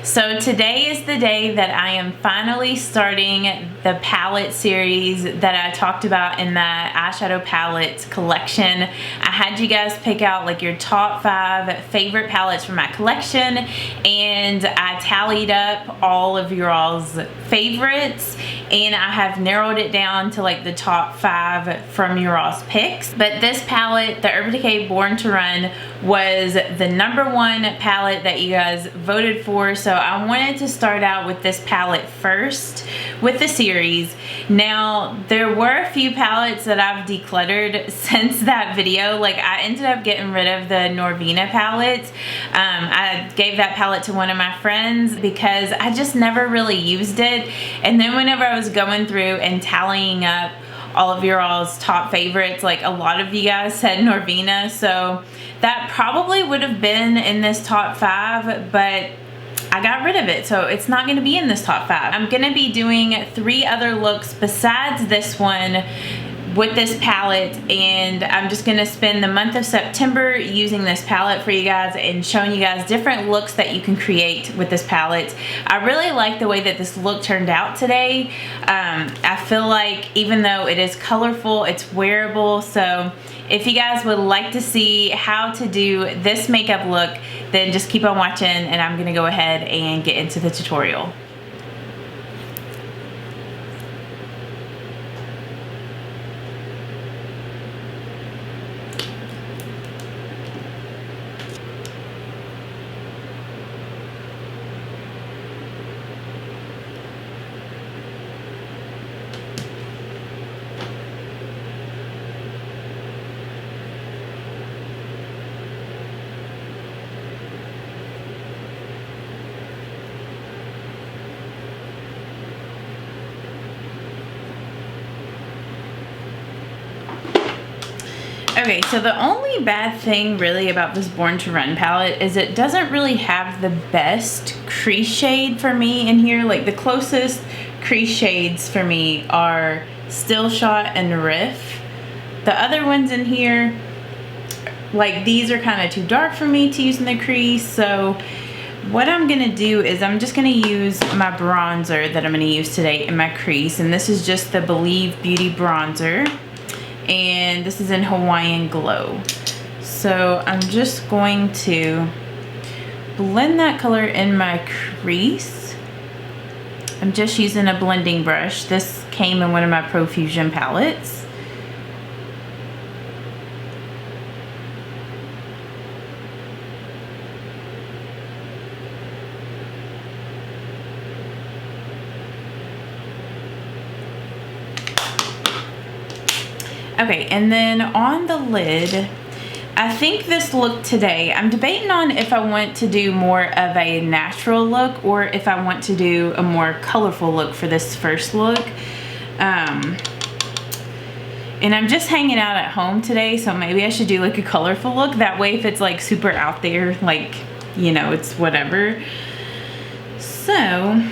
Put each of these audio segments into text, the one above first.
So today is the day that I am finally starting the palette series that I talked about in the eyeshadow palettes collection. I had you guys pick out like your top 5 favorite palettes from my collection, and I tallied up all of your all's favorites, and I have narrowed it down to like the top 5 from your all's picks. But this palette, the Urban Decay Born to Run, was the #1 palette that you guys voted for. So I wanted to start out with this palette first with the series. Now, there were a few palettes that I've decluttered since that video. Like, I ended up getting rid of the Norvina palette. I gave that palette to one of my friends because I just never really used it. And then whenever I was going through and tallying up all of your all's top favorites, like a lot of you guys said Norvina, so that probably would have been in this top 5, but I got rid of it, so it's not going to be in this top 5. I'm going to be doing 3 other looks besides this one with this palette, and I'm just going to spend the month of September using this palette for you guys and showing you guys different looks that you can create with this palette. I really like the way that this look turned out today. I feel like even though it is colorful, it's wearable. So if you guys would like to see how to do this makeup look, then just keep on watching, and I'm going to go ahead and get into the tutorial. Okay, so the only bad thing really about this Born to Run palette is it doesn't really have the best crease shade for me in here. Like, the closest crease shades for me are Still Shot and Riff. The other ones in here, like, these are kind of too dark for me to use in the crease. So what I'm gonna do is I'm just gonna use my bronzer that I'm gonna use today in my crease, and this is just the Believe Beauty bronzer, and this is in Hawaiian Glow. So I'm just going to blend that color in my crease. I'm just using a blending brush. This came in one of my Profusion palettes. Okay, and then on the lid, I think this look today, I'm debating on if I want to do more of a natural look or if I want to do a more colorful look for this first look. And I'm just hanging out at home today, so maybe I should do like a colorful look. That way if it's like super out there, like, you know, it's whatever. So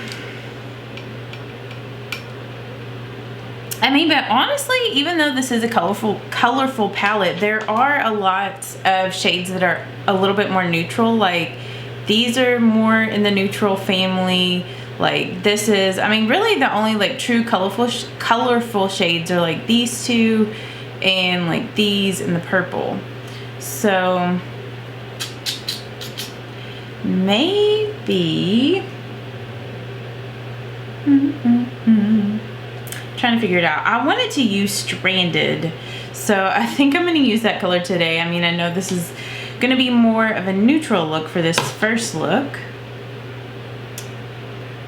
I mean, but honestly, even though this is a colorful palette, there are a lot of shades that are a little bit more neutral. Like, these are more in the neutral family. Like, this is, I mean, really the only like true colorful shades are like these two and like these and the purple. So maybe trying to figure it out. I wanted to use Stranded, so I think I'm going to use that color today. I mean, I know this is going to be more of a neutral look for this first look,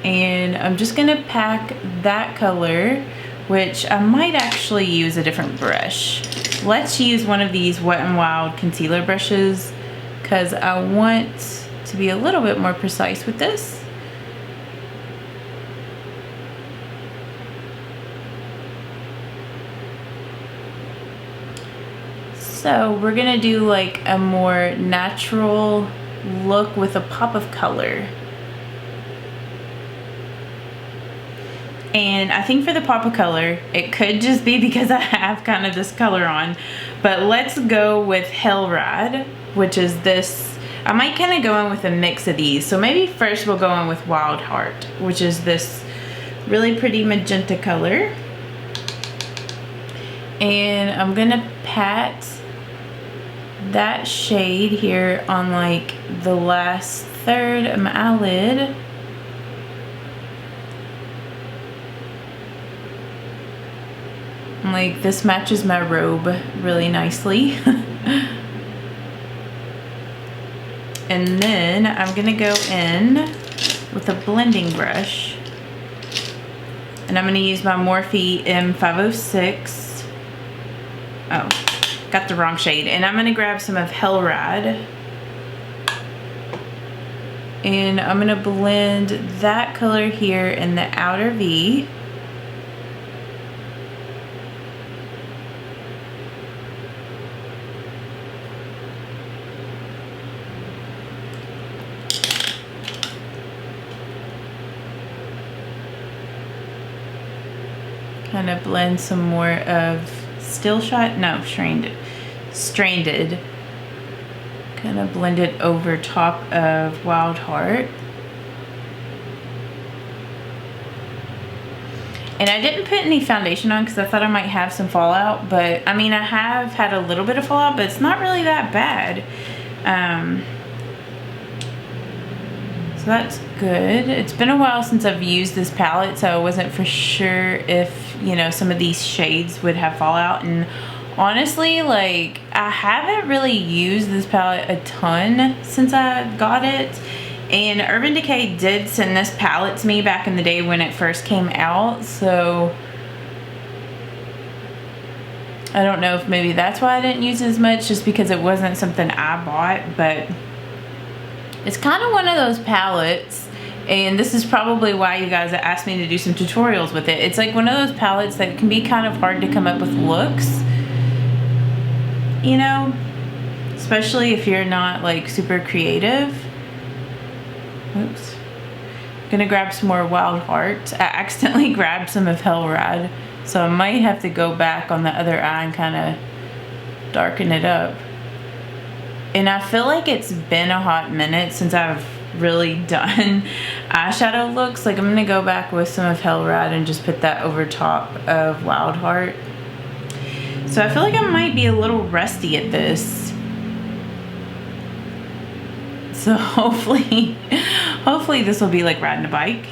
and I'm just going to pack that color, which I might actually use a different brush. Let's use one of these Wet n Wild concealer brushes because I want to be a little bit more precise with this. So we're gonna do like a more natural look with a pop of color. And I think for the pop of color, it could just be because I have kind of this color on, but let's go with Hell Ride, which is this I might kind of go in with a mix of these. So maybe first we'll go in with Wild Heart, which is this really pretty magenta color. And I'm gonna pat that shade here on like the last third of my eyelid. Like, this matches my robe really nicely. And then I'm gonna go in with a blending brush, and I'm gonna use my Morphe M506. Oh, got the wrong shade. And I'm gonna grab some of Hellride, and I'm gonna blend that color here in the outer V. Kind of blend some more of Still Shot, no, Stranded. Kind of blend it over top of Wild Heart. And I didn't put any foundation on because I thought I might have some fallout, but I mean, I have had a little bit of fallout, but it's not really that bad. So that's good. It's been a while since I've used this palette, so I wasn't for sure if, you know, some of these shades would have fallout. And honestly, like, I haven't really used this palette a ton since I got it. And Urban Decay did send this palette to me back in the day when it first came out, so I don't know if maybe that's why I didn't use it as much, just because it wasn't something I bought. But it's kind of one of those palettes, and this is probably why you guys asked me to do some tutorials with it. It's like one of those palettes that can be kind of hard to come up with looks, you know, especially if you're not like super creative. Oops. I'm gonna grab some more Wild Heart. I accidentally grabbed some of Hellride, so I might have to go back on the other eye and kind of darken it up. And I feel like it's been a hot minute since I've really done eyeshadow looks. Like, I'm gonna go back with some of Hellride and just put that over top of Wild Heart. So I feel like I might be a little rusty at this. So hopefully this will be like riding a bike.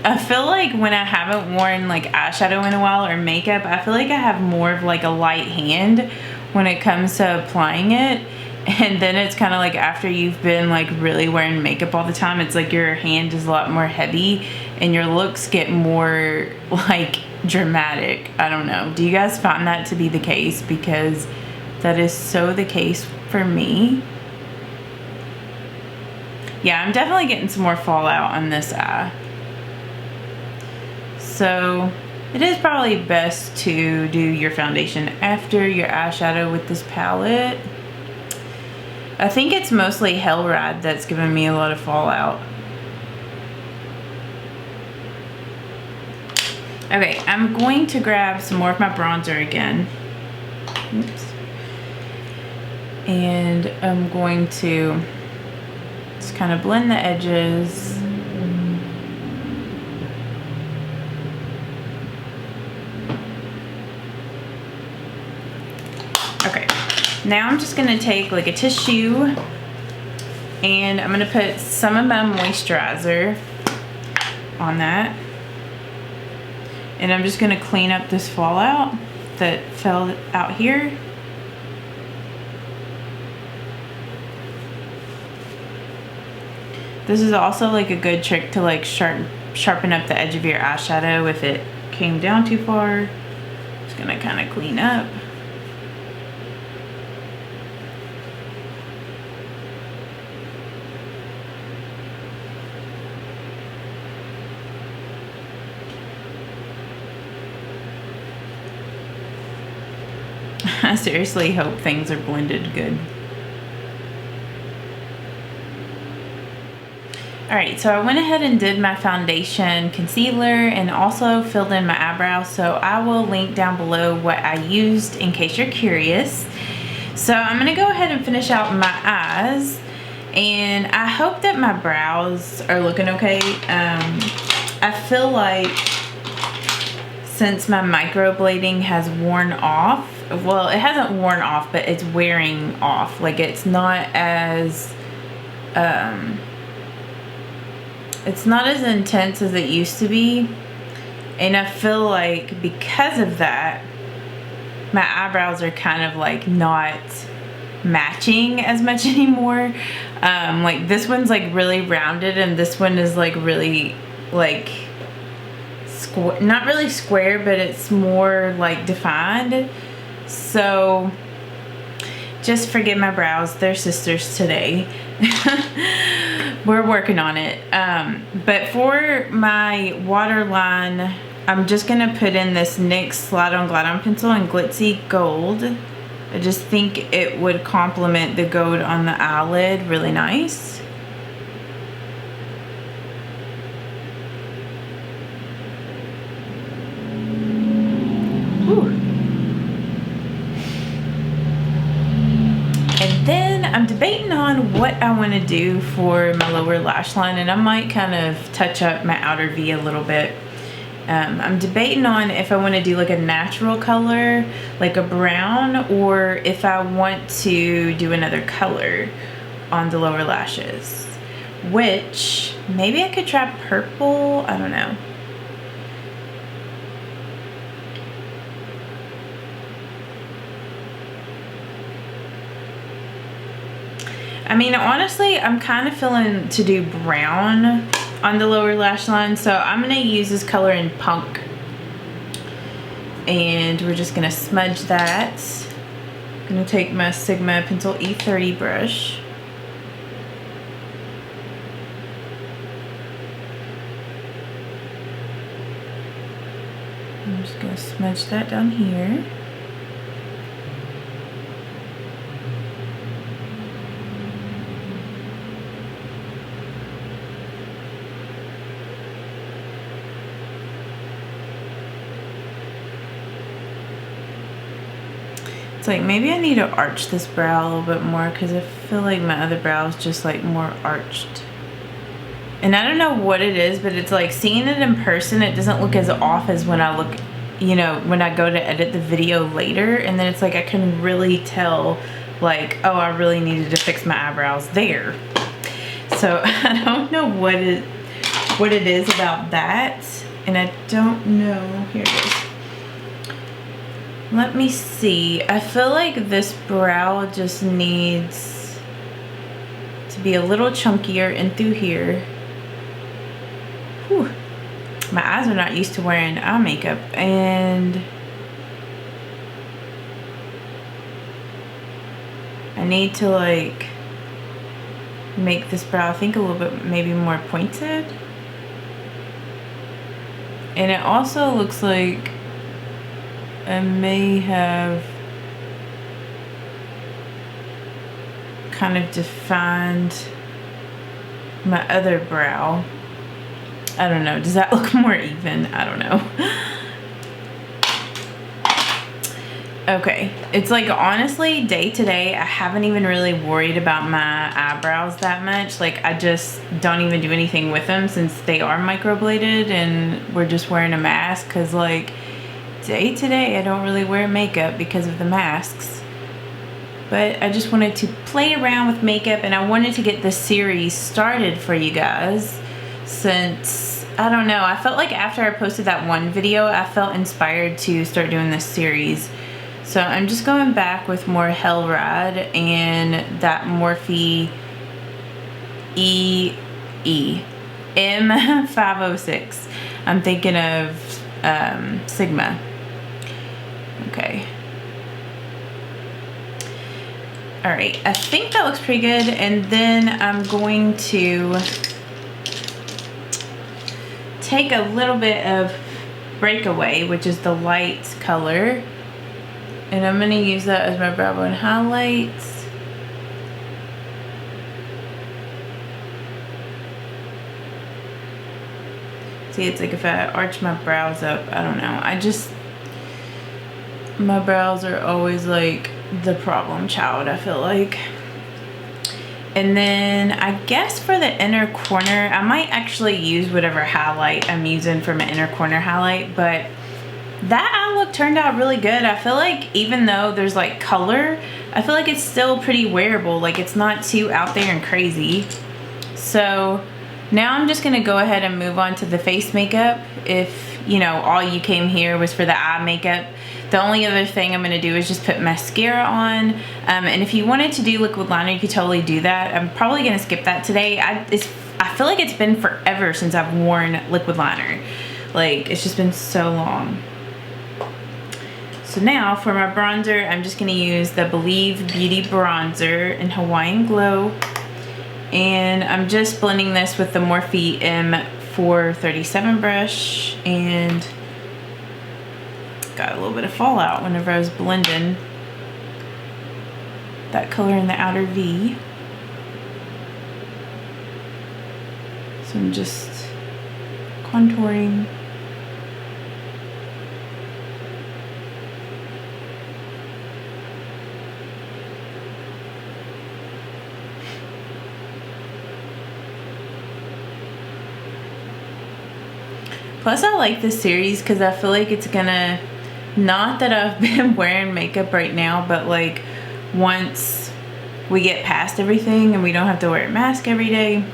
I feel like when I haven't worn like eyeshadow in a while or makeup, I feel like I have more of like a light hand when it comes to applying it. And then it's kind of like after you've been like really wearing makeup all the time, it's like your hand is a lot more heavy and your looks get more like dramatic. I don't know. Do you guys find that to be the case? Because that is so the case for me. Yeah, I'm definitely getting some more fallout on this eye. So it is probably best to do your foundation after your eyeshadow with this palette. I think it's mostly Hellride that's giving me a lot of fallout. Okay, I'm going to grab some more of my bronzer again. Oops. And I'm going to just kind of blend the edges. Okay, now I'm just gonna take like a tissue and I'm gonna put some of my moisturizer on that. And I'm just gonna clean up this fallout that fell out here. This is also like a good trick to like sharpen up the edge of your eyeshadow if it came down too far. Just gonna kind of clean up. I seriously hope things are blended good. Alright, so I went ahead and did my foundation concealer and also filled in my eyebrows, so I will link down below what I used in case you're curious. So I'm going to go ahead and finish out my eyes, and I hope that my brows are looking okay. I feel like since my microblading has worn off, well, it hasn't worn off, but it's wearing off. Like, it's not as intense as it used to be, and I feel like because of that my eyebrows are kind of like not matching as much anymore. Like this one's like really rounded and this one is like really like not really square, but it's more like defined. So just forgive my brows, they're sisters today. We're working on it. But for my waterline, I'm just gonna put in this NYX Slide On Glide On pencil in Glitzy Gold. I just think it would complement the gold on the eyelid really nice. Whew. And then I'm debating on what I want to do for my lower lash line, and I might kind of touch up my outer V a little bit. I'm debating on if I want to do like a natural color, like a brown, or if I want to do another color on the lower lashes, which maybe I could try purple. I don't know. I mean, honestly, I'm kind of feeling to do brown on the lower lash line, so I'm going to use this color in Punk, and we're just going to smudge that. I'm going to take my Sigma Pencil E30 brush. I'm just going to smudge that down here. Like maybe I need to arch this brow a little bit more because I feel like my other brow is just like more arched. And I don't know what it is, but it's like seeing it in person, it doesn't look as off as when I look, you know, when I go to edit the video later, and then it's like I can really tell like, oh, I really needed to fix my eyebrows there. So I don't know what it is about that, and I don't know. Here it is. Let me see. I feel like this brow just needs to be a little chunkier in through here. Whew. My eyes are not used to wearing eye makeup, and I need to like make this brow, I think, a little bit maybe more pointed. And it also looks like I may have kind of defined my other brow. I don't know. Does that look more even? I don't know. Okay. It's like, honestly, day to day, I haven't even really worried about my eyebrows that much. Like, I just don't even do anything with them since they are microbladed and we're just wearing a mask, because like day to day I don't really wear makeup because of the masks. But I just wanted to play around with makeup, and I wanted to get this series started for you guys since, I don't know, I felt like after I posted that one video I felt inspired to start doing this series. So I'm just going back with more Hellride and that Morphe M506. I'm thinking of Sigma. Okay. Alright, I think that looks pretty good, and then I'm going to take a little bit of Breakaway, which is the light color, and I'm going to use that as my brow bone highlights. See, it's like if I arch my brows up, I don't know. My brows are always like the problem child, I feel like. And then I guess for the inner corner, I might actually use whatever highlight I'm using for my inner corner highlight, but that eye look turned out really good. I feel like even though there's like color, I feel like it's still pretty wearable. Like it's not too out there and crazy. So now I'm just gonna go ahead and move on to the face makeup. If, you know, all you came here was for the eye makeup, the only other thing I'm gonna do is just put mascara on. And if you wanted to do liquid liner, you could totally do that. I'm probably gonna skip that today. I feel like it's been forever since I've worn liquid liner. Like, it's just been so long. So now for my bronzer, I'm just gonna use the Believe Beauty Bronzer in Hawaiian Glow. And I'm just blending this with the Morphe M437 brush, and got a little bit of fallout whenever I was blending that color in the outer V. So I'm just contouring. Plus I like this series because I feel like it's gonna, not that I've been wearing makeup right now, but like once we get past everything and we don't have to wear a mask every day,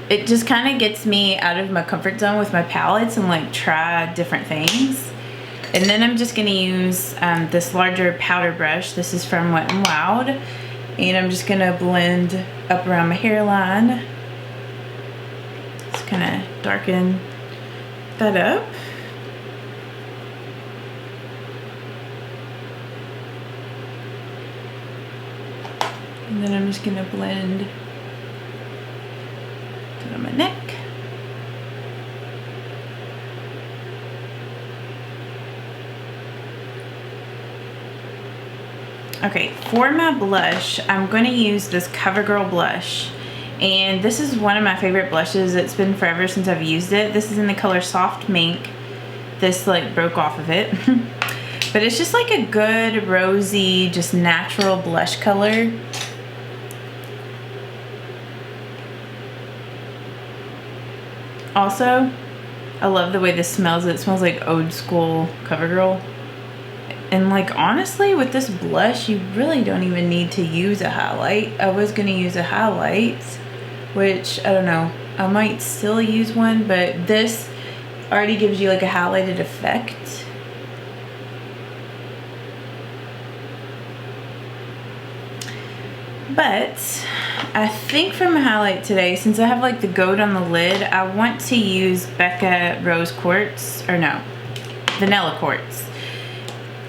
it just kind of gets me out of my comfort zone with my palettes and like try different things. And then I'm just gonna use this larger powder brush. This is from Wet n Wild, and I'm just gonna blend up around my hairline. Just kind of darken that up. And then I'm just gonna blend on my neck. Okay, for my blush, I'm going to use this CoverGirl blush. And this is one of my favorite blushes. It's been forever since I've used it. This is in the color Soft Mink. This like broke off of it. But it's just like a good rosy, just natural blush color. Also, I love the way this smells. It smells like old school CoverGirl. And like honestly, with this blush, you really don't even need to use a highlight. I was gonna use a highlight, which I don't know, I might still use one, but this already gives you like a highlighted effect. But I think for my highlight today, since I have like the gold on the lid, I want to use Becca Rose Quartz, or no, Vanilla Quartz.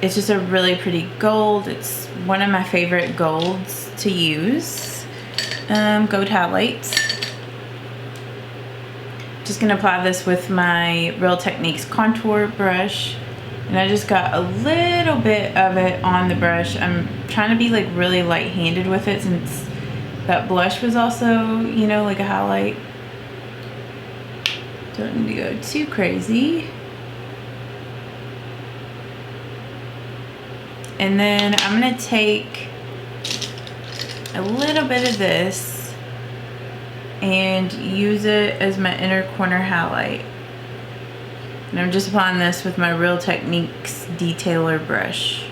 It's just a really pretty gold. It's one of my favorite golds to use. Gold highlights. Just gonna apply this with my Real Techniques contour brush. And I just got a little bit of it on the brush. I'm trying to be like really light-handed with it since that blush was also, you know, like a highlight. Don't need to go too crazy. And then I'm gonna take a little bit of this and use it as my inner corner highlight. And I'm just applying this with my Real Techniques detailer brush.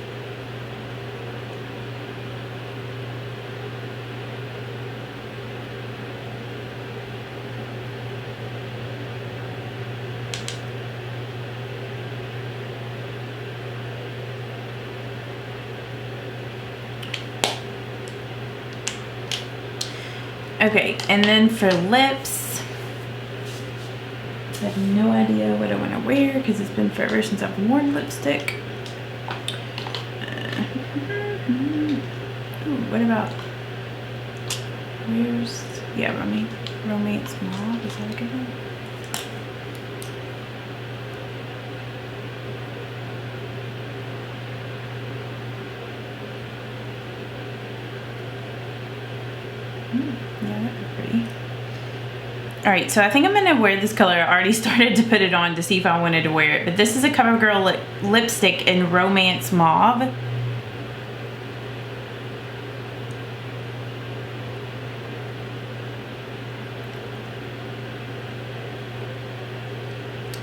Okay, and then for lips, I have no idea what I want to wear because it's been forever since I've worn lipstick. Ooh, what about, yeah, Romance Mauve, is that a good one? Yeah, that'd be pretty. Alright, so I think I'm going to wear this color. I already started to put it on to see if I wanted to wear it. But this is a CoverGirl lipstick in Romance Mauve.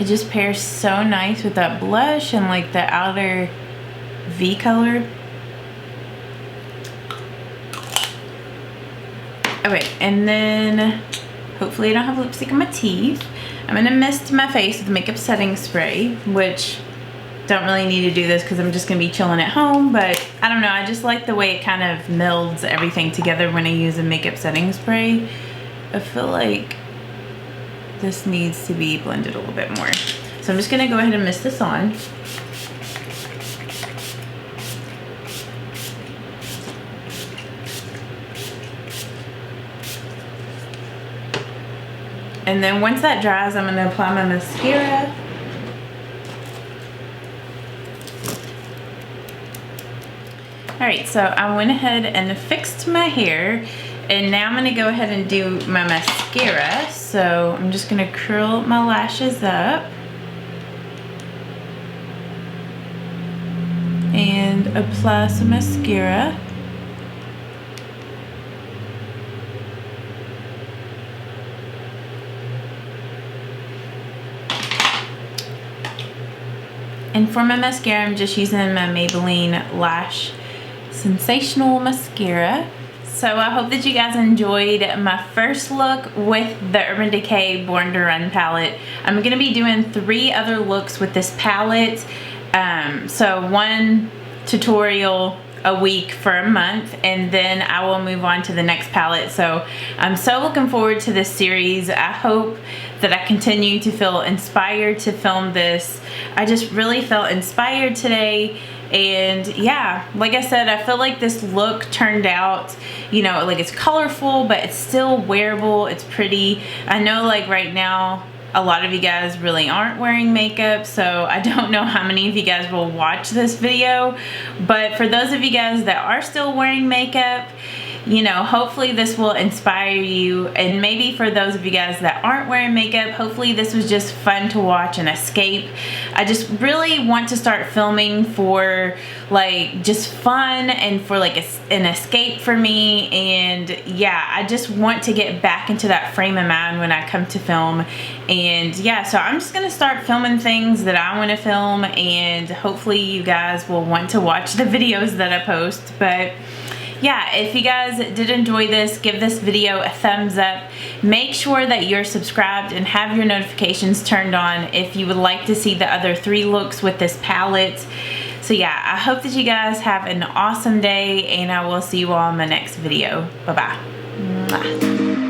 It just pairs so nice with that blush and like the outer V color. Okay, and then hopefully I don't have lipstick on my teeth. I'm gonna mist my face with makeup setting spray, which don't really need to do this because I'm just gonna be chilling at home, but I don't know, I just like the way it kind of melds everything together when I use a makeup setting spray. I feel like this needs to be blended a little bit more. So I'm just gonna go ahead and mist this on. And then once that dries, I'm gonna apply my mascara. All right, so I went ahead and fixed my hair, and now I'm gonna go ahead and do my mascara. So I'm just gonna curl my lashes up and apply some mascara. And for my mascara, I'm just using my Maybelline Lash Sensational Mascara. So I hope that you guys enjoyed my first look with the Urban Decay Born to Run palette. I'm going to be doing 3 other looks with this palette. So 1 tutorial a week for a month, and then I will move on to the next palette. So I'm so looking forward to this series. I hope that I continue to feel inspired to film this. I just really felt inspired today. And yeah, like I said, I feel like this look turned out, you know, like it's colorful, but it's still wearable. It's pretty. I know like right now, a lot of you guys really aren't wearing makeup, so I don't know how many of you guys will watch this video. But for those of you guys that are still wearing makeup, you know, hopefully this will inspire you. And maybe for those of you guys that aren't wearing makeup, hopefully this was just fun to watch and escape. I just really want to start filming for like just fun and for like an escape for me. And yeah, I just want to get back into that frame of mind when I come to film. And yeah, so I'm just gonna start filming things that I want to film, and hopefully you guys will want to watch the videos that I post. But yeah, if you guys did enjoy this, give this video a thumbs up. Make sure that you're subscribed and have your notifications turned on if you would like to see the other 3 looks with this palette. So yeah, I hope that you guys have an awesome day, and I will see you all in my next video. Bye-bye.